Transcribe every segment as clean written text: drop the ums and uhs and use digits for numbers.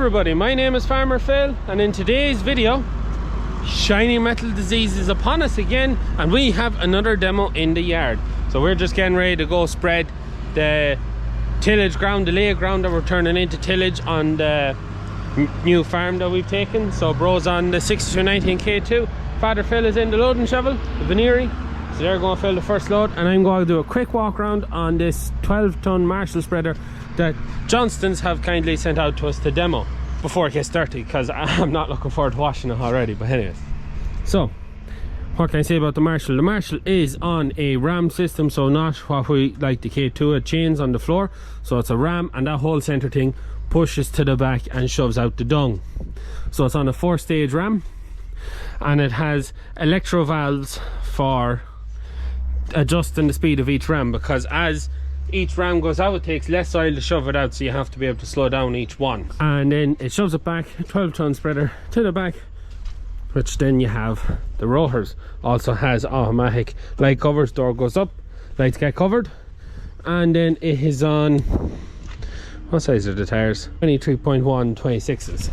everybody, my name is Farmer Phil, and in today's video, shiny metal disease is upon us again, and we have another demo in the yard. So we're just getting ready to go spread the tillage ground, the lay ground that we're turning into tillage on the new farm that we've taken. So bro's on the 6219 K2, Father Phil is in the loading shovel, the veneering. So they're going to fill the first load, and I'm going to do a quick walk around on this 12-ton Marshall spreader that Johnstons have kindly sent out to us to demo before it gets dirty, because I'm not looking forward to washing it already. But anyways, so what can I say about the Marshall? The Marshall is on a ram system, so not what we like the K2 chains on the floor. So it's a ram, and that whole center thing pushes to the back and shoves out the dung. So it's on a 4-stage ram, and it has electro valves for adjusting the speed of each ram, because as each ram goes out, it takes less oil to shove it out, so you have to be able to slow down each one. And then it shoves it back, 12-ton spreader to the back, which then you have the rotors. Also has automatic light covers, door goes up, lights get covered. And then it is on, what size are the tires? 23.1 26s.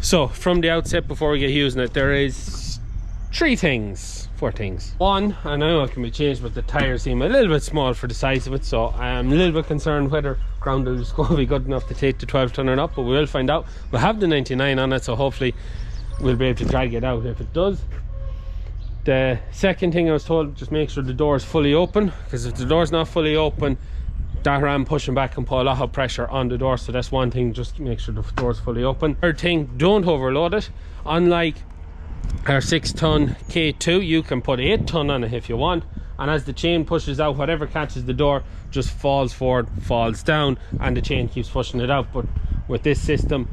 So from the outset, before we get using it, there is four things. One, I know it can be changed, but the tires seem a little bit small for the size of it, so I'm a little bit concerned whether ground is going to be good enough to take the 12-ton or not, but we will find out. We'll have the 99 on it, so hopefully we'll be able to drag it out if it does. The second thing I was told, just make sure the door is fully open, because if the door's not fully open, that ram pushing back can put a lot of pressure on the door. So that's one thing, just make sure the door's fully open. Third thing, don't overload it. Unlike our 6-ton K2, you can put 8-ton on it if you want, and as the chain pushes out, whatever catches the door just falls forward, falls down, and the chain keeps pushing it out. But with this system,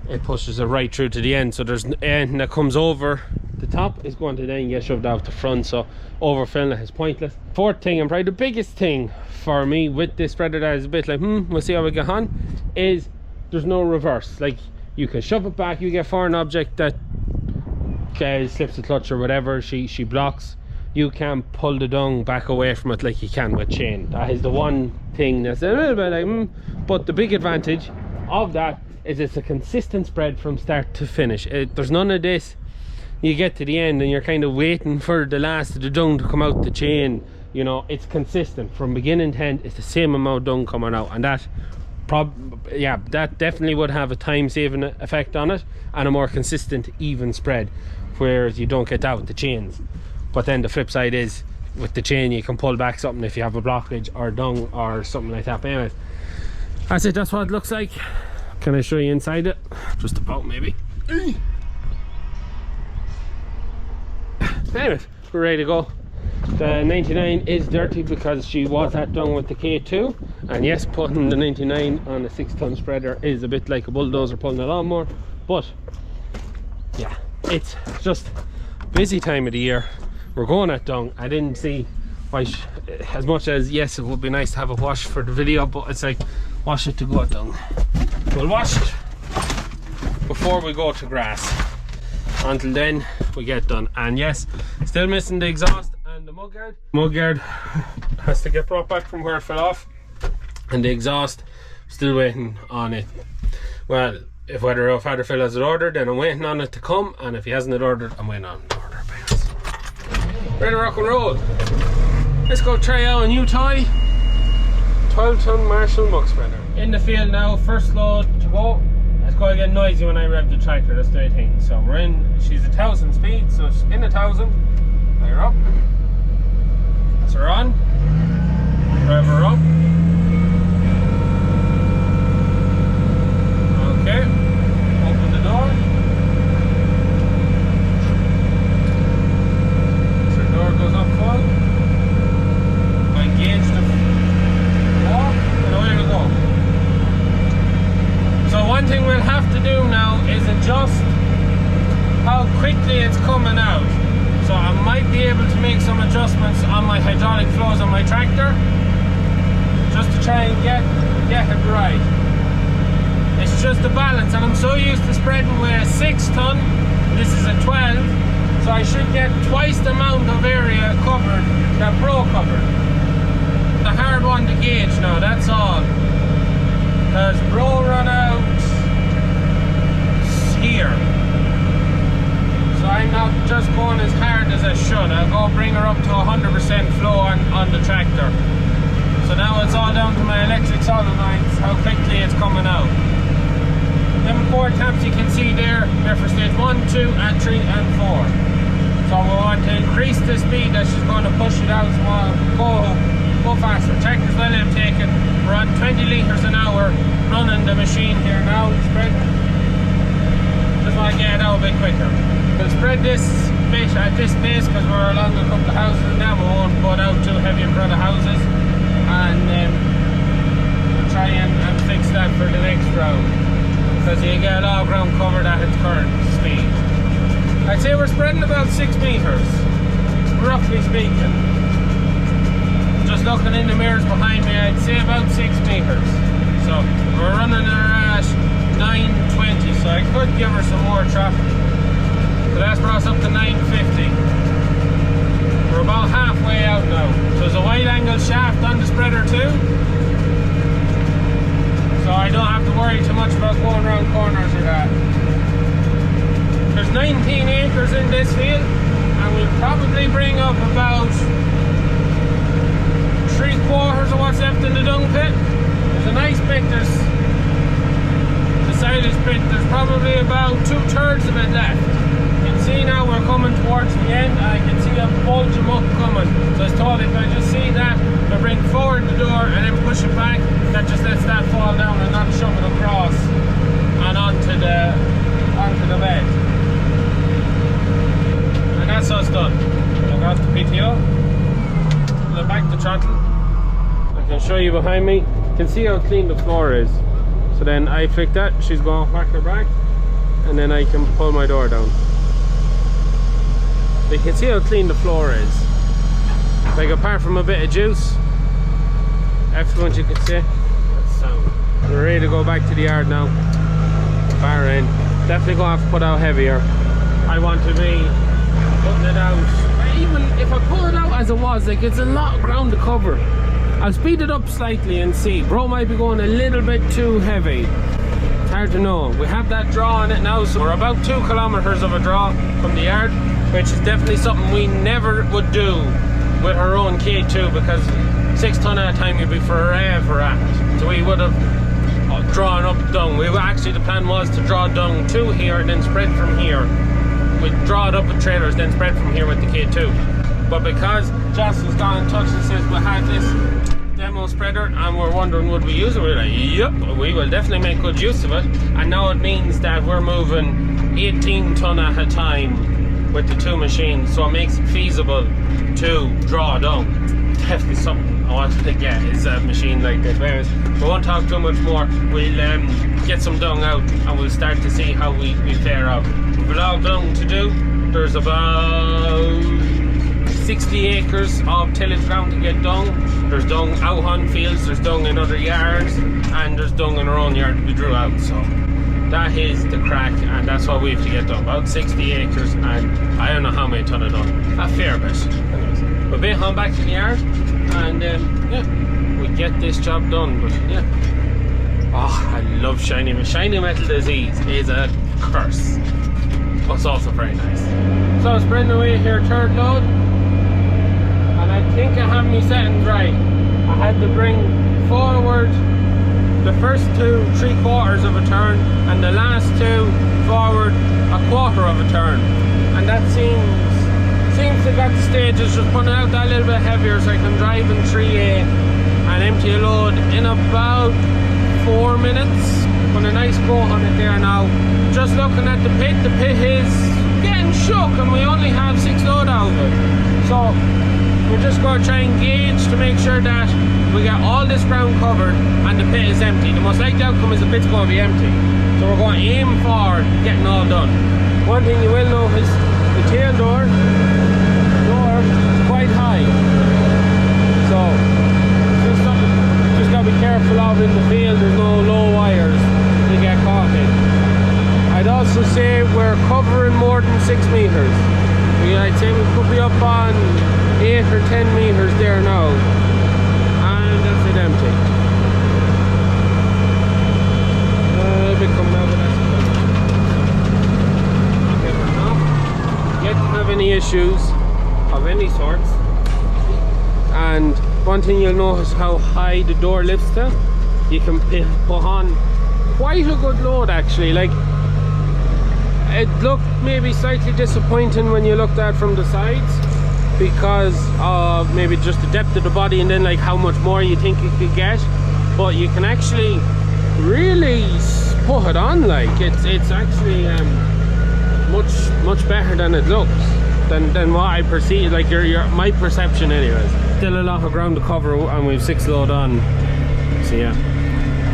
it pushes it right through to the end, so there's anything that comes over the top is going to then get shoved out the front, so overfilling it is pointless. Fourth thing, and probably the biggest thing for me with this spreader that is a bit like we'll see how we get on, is there's no reverse. Like, you can shove it back, you get foreign object that slips the clutch or whatever, she blocks, you can pull the dung back away from it like you can with chain. That is the one thing that's a little bit like but the big advantage of that is it's a consistent spread from start to finish. There's none of this, you get to the end and you're kind of waiting for the last of the dung to come out the chain. You know, it's consistent from beginning to end. It's the same amount of dung coming out, and that that definitely would have a time saving effect on it, and a more consistent even spread, whereas you don't get that with the chains. But then the flip side is, with the chain you can pull back something if you have a blockage or dung or something like that. But anyways, that's it, that's what it looks like. Can I show you inside it? Just about, maybe. Anyways, we're ready to go. The 99 is dirty because she was at dung with the K2, and yes, putting the 99 on a 6-ton spreader is a bit like a bulldozer pulling a lawnmower. But yeah, it's just busy time of the year. We're going at dung. I didn't see why, as much as yes, it would be nice to have a wash for the video, but it's like, wash it to go at dung. We'll wash it before we go to grass. Until then, we get done. And yes, still missing the exhaust and the mud guard. Mud guard has to get brought back from where it fell off, and the exhaust, still waiting on it. Well, if whether Father Phil has it ordered, then I'm waiting on it to come, and if he hasn't it ordered, I'm waiting on the order. Ready to rock and roll. Let's go try out a new toy, 12-ton Marshall muck spreader. In the field now, first load to go. It's going to get noisy when I rev the tractor, that's the thing. So we're in, she's 1,000 speed, so it's in 1,000. Fire up. That's her on. Rev her up. Okay. Open the door. So the door goes up full. I engage the walk, and away we go. So one thing we'll have to do now is adjust how quickly it's coming out. So I might be able to make some adjustments on my hydraulic flows on my tractor, just to try and get it right. It's just a balance, and I'm so used to spreading with a 6-ton, this is a 12, so I should get twice the amount of area covered that Pro covered. The hard one to gauge now, that's all. Because Pro run out we're for stage 1, 2 and 3 and 4. So we want to increase the speed that she's going to push it out, so we'll go faster. Tractor's well taken. We're on 20 litres an hour running the machine here now. Spread. Just want to get it out a bit quicker. We'll spread this bit at this pace because we're along a couple of houses now. We won't put out too heavy in front of houses, and we'll try and fix that for the next round, because you get a lot of ground covered at its current speed. I'd say we're spreading about 6 metres, roughly speaking. Just looking in the mirrors behind me, I'd say about 6 metres. So we're running her at 920, so I could give her some more traffic. So that's brought us up to 950. We're about halfway out now. So there's a wide angle shaft on the spreader too, so I don't have to worry too much about going around corners or that. There's 19 acres in this field, and we'll probably bring up about 3/4 of what's left in the dung pit. There's a nice bit, there's the silage pit, there's probably about 2/3 of it left. You can see now we're coming towards the end, and I can see a bulge of muck coming. So I thought if I just see that, I bring forward the door and then push it back, that just lets that fall down and not shove it across and onto the bed. And that's us done. I got the PTO. Then back the throttle. I can show you behind me. You can see how clean the floor is. So then I flick that, she's going to whack her back, and then I can pull my door down. You can see how clean the floor is. Like, apart from a bit of juice, everything you can see, that's sound. We're ready to go back to the yard now. Far in. Definitely gonna have to put out heavier. I want to be putting it out. Even if I pull it out as it was, like, it's a lot of ground to cover. I'll speed it up slightly and see. Bro might be going a little bit too heavy. It's hard to know. We have that draw on it now, so we're about 2 kilometers of a draw from the yard, which is definitely something we never would do with our own K2, because 6 tonne at a time you'd be forever at. So we would have drawn up dung. Actually, the plan was to draw dung to here and then spread from here. We'd draw it up with trailers, then spread from here with the K2. But because Joss has gone in touch and says we had this demo spreader and we're wondering would we use it, we're like, yep, we will definitely make good use of it. And now it means that we're moving 18 tonne at a time with the 2 machines, so it makes it feasible to draw dung. Definitely something I want to get is a machine like this. Anyways, we won't talk too much more. We'll get some dung out and we'll start to see how we fare out. We've a lot of dung to do. There's about 60 acres of tillage ground to get dung. There's dung out on fields, there's dung in other yards, and there's dung in our own yard to be drew out. So that is the crack, and that's what we have to get done. About 60 acres, and I don't know how many tonne of dung. A fair bit. Anyways, we'll be on back to the yard, and yeah, we get this job done. But yeah, oh, I love shiny metal disease. Is a curse, but it's also very nice. So I'm spreading away here, 3rd load, and I think I have my settings right. I had to bring forward the first 2 3/4 of a turn, and the last 2 forward 1/4 of a turn, and that seems to got the stages just putting out that little bit heavier, so I can drive in 3A and empty a load in about 4 minutes. Put a nice go on it there now. Just looking at the pit is getting shook, and we only have 6 load out of it. So we're just going to try and gauge to make sure that we get all this ground covered and the pit is empty. The most likely outcome is the pit's going to be empty. So we're going to aim for getting all done. One thing you will know is the tail door is quite high. So just got to be careful of in the field. There's no low wires to get caught in. I'd also say we're covering more than 6 metres. I'd say we could be up on 8 or 10 metres there now, and that's it empty. A bit coming out, but that's good. Okay, for now, yet to have any issues of any sorts. And one thing you'll notice how high the door lifts to. You can put on quite a good load actually. Like, it looked maybe slightly disappointing when you looked at from the sides, because of maybe just the depth of the body and then like how much more you think you could get. But you can actually really put it on, like it's actually much better than it looks, than what I perceive, like my perception anyways. Still a lot of ground to cover and we've 6 load on, so yeah,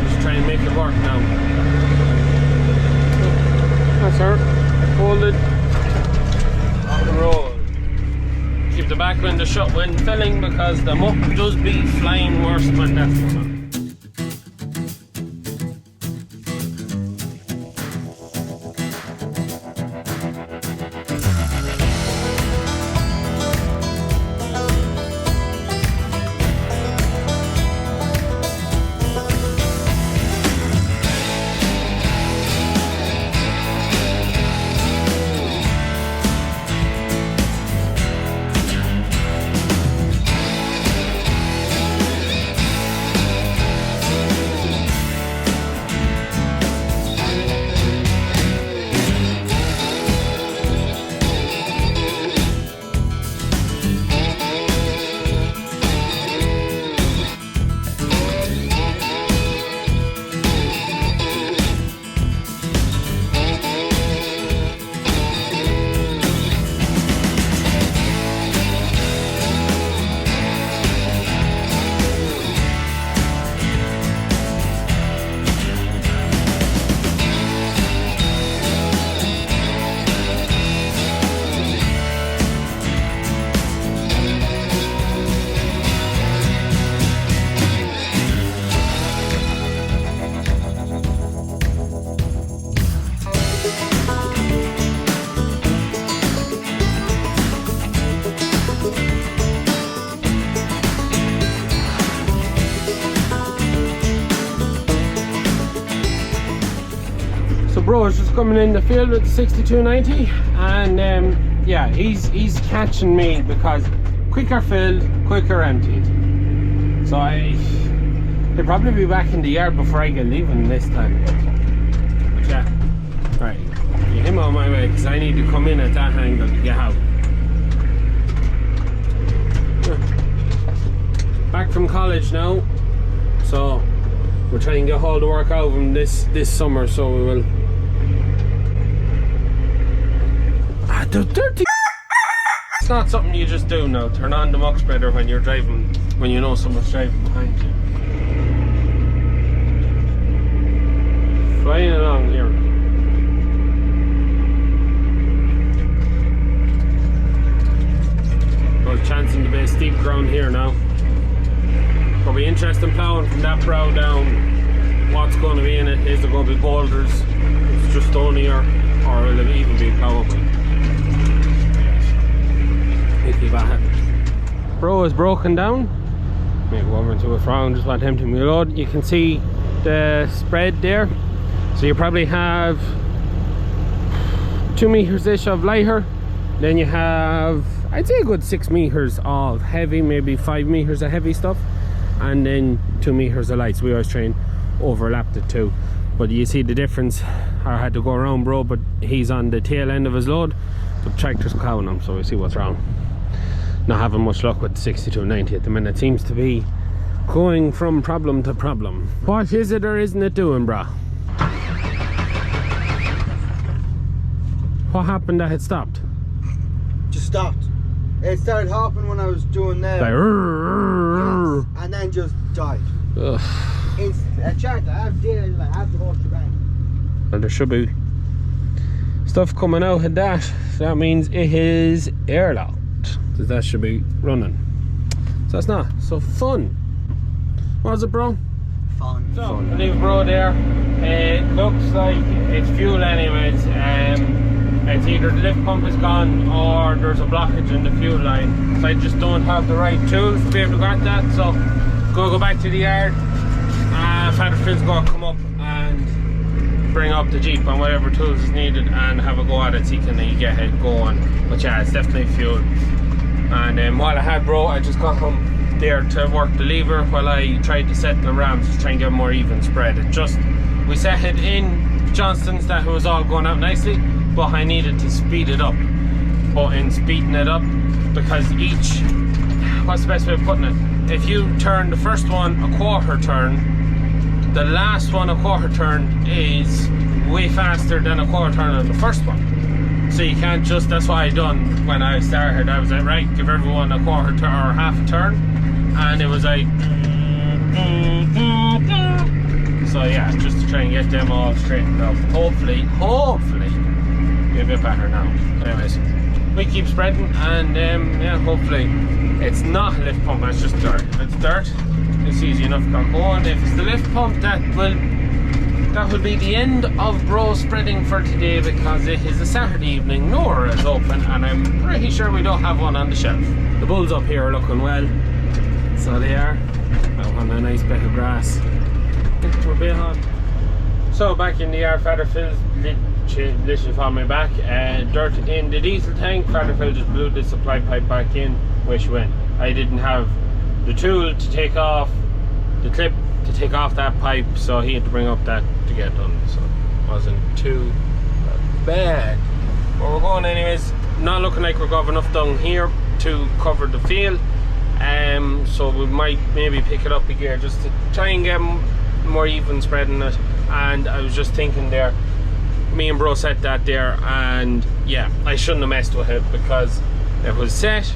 just try and make it work now. That's her, hold it, rock and roll. Keep the back window shut when filling, because the muck does be flying worse when that's going on. Bro is just coming in the field with the 6290, and yeah, he's catching me because quicker filled, quicker emptied. So he'll probably be back in the yard before I get leaving this time. But yeah, right, get him on my way because I need to come in at that angle to get out. Back from college now, so we're trying to get all the work out of him this summer, so we will. The dirty. It's not something you just do now. Turn on the muck spreader when you're driving, when you know someone's driving behind you. Flying along here. Well, chancing to be a steep ground here now. Probably interesting plowing from that brow down. What's going to be in it? Is there going to be boulders? It's just stony, or will it even be plowable? Bro is broken down. Maybe go over into a frown, just want him to reload. You can see the spread there. So you probably have 2 meters ish of lighter. Then you have, I'd say a good 6 meters of heavy, maybe 5 meters of heavy stuff. And then 2 meters of light. So we always try and overlap the two. But you see the difference. I had to go around bro, but he's on the tail end of his load. The tractor's cowing him, so we see what's wrong. Not having much luck with the 6290 at the minute. Seems to be going from problem to problem. What is it or isn't it doing, brah? What happened that it stopped? Just stopped. It started hopping when I was doing that. Like, yes, and then just died. Ugh. It's a chart. I have data, I have the whole shebang. Well, there should be stuff coming out of that. So that means it is airlocked. So that should be running. So it's not. So fun. What is it, bro? Fun. So, I leave bro there. It looks like it's fuel anyways. It's either the lift pump is gone or there's a blockage in the fuel line. So I just don't have the right tools to be able to get that. So go back to the yard. Father Phil's going to come up and bring up the Jeep and whatever tools is needed and have a go at it so you can get it going. But yeah, it's definitely fuel. And while I had bro, I just got him there to work the lever while I tried to set the rams to try and get a more even spread. We set it in Johnston's that it was all going out nicely, but I needed to speed it up. But in speeding it up, because each, what's the best way of putting it? If you turn the first one a quarter turn, the last one a quarter turn is way faster than a quarter turn on the first one. So you can't just, that's what I done when I started. I was like, right, give everyone a quarter turn or half a turn, and it was like, so yeah, just to try and get them all straightened out. Hopefully be a bit better now. Anyways, we keep spreading, and yeah, hopefully it's not a lift pump, it's just dirt. If it's dirt, it's easy enough to get going. If it's the lift pump, that will be the end of bro spreading for today, because it is a Saturday evening, nowhere is open, and I'm pretty sure we don't have one on the shelf. The bulls up here are looking well, so they are. Out on a nice bit of grass. We're a bit hot. So back in the yard, Father Phil's literally on my back. Dirt in the diesel tank. Father Phil just blew the supply pipe back in, which went. I didn't have the tool to take off the clip to take off that pipe, so he had to bring up that to get done. So it wasn't too bad. But we're going anyways. Not looking like we've got enough dung here to cover the field. So we might maybe pick it up a gear just to try and get more even spreading it. And I was just thinking there, me and bro set that there, and yeah, I shouldn't have messed with it because it was set,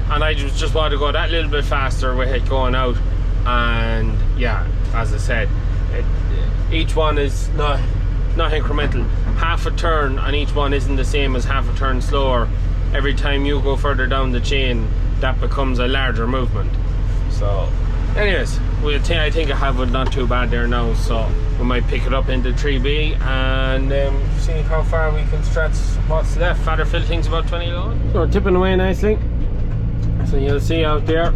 and I just wanted to go that little bit faster with it going out. And yeah, as I said, each one is not incremental. Half a turn on each one isn't the same as half a turn slower. Every time you go further down the chain, that becomes a larger movement. So anyways, I think I have it not too bad there now, so we might pick it up into 3B and see how far we can stretch what's left. Father Phil thinks about 20 load. So we're tipping away nicely. So you'll see out there,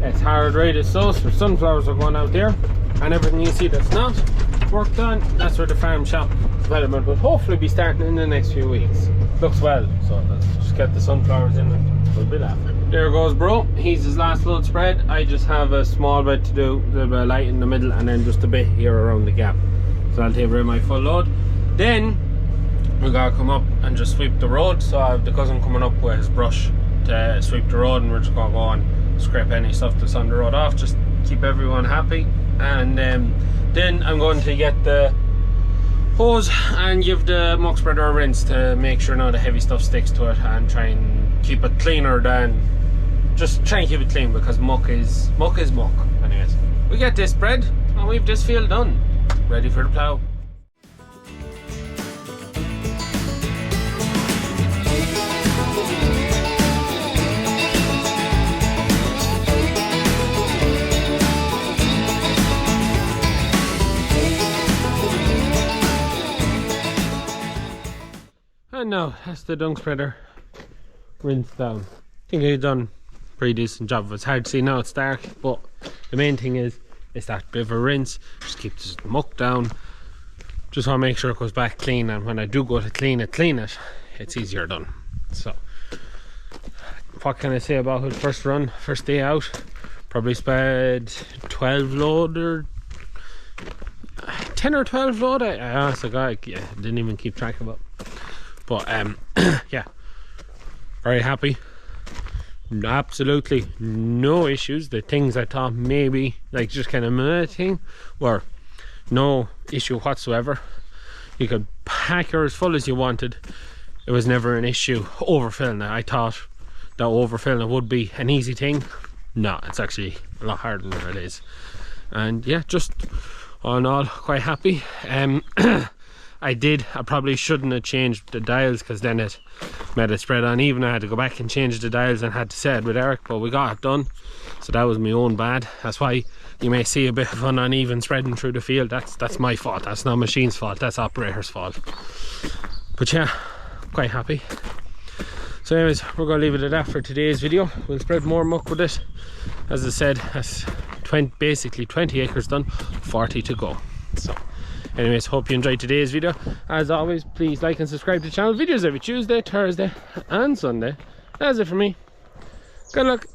it's hard right as so sunflowers are going out there, and everything you see that's not worked on, that's where the farm shop development will hopefully be starting in the next few weeks. Looks well, so let's just get the sunflowers in and we'll be laughing. There goes bro, he's his last load spread. I just have a small bit to do, a little bit of light in the middle, and then just a bit here around the gap. So I'll take my full load. Then we gotta come up and just sweep the road. So I have the cousin coming up with his brush to sweep the road, and we're just gonna go and scrape any stuff that's on the road off, just keep everyone happy. And then I'm going to get the hose and give the muck spreader a rinse to make sure none of the heavy stuff sticks to it, and try and keep it cleaner than, just try and keep it clean, because muck is muck. Anyways, we get this spread and we've this field done, ready for the plough. And now that's the dung spreader rinsed down. I think I've done a pretty decent job. It's hard to see now, it's dark, but the main thing is that bit of a rinse. Just keep this muck down. Just want to make sure it goes back clean, and when I do go to clean it, it's easier done. So what can I say about it? First run, first day out, probably spread 12 load or 10 or 12 load. I honestly didn't even keep track of it. But yeah, very happy. Absolutely no issues. The things I thought maybe like just kind of thing were no issue whatsoever. You could pack her as full as you wanted. It was never an issue overfilling it. I thought that overfilling it would be an easy thing. No, it's actually a lot harder than it is. And yeah, just all in all, quite happy. I probably shouldn't have changed the dials, because then it made it spread uneven. I had to go back and change the dials and had to say it with Eric, but we got it done. So that was my own bad. That's why you may see a bit of an uneven spreading through the field. That's my fault. That's not machine's fault. That's operator's fault. But yeah, quite happy. So anyways, we're going to leave it at that for today's video. We'll spread more muck with it. As I said, that's basically 20 acres done, 40 to go. So anyways, hope you enjoyed today's video. As always, please like and subscribe to the channel. Videos every Tuesday, Thursday and Sunday. That's it for me. Good luck.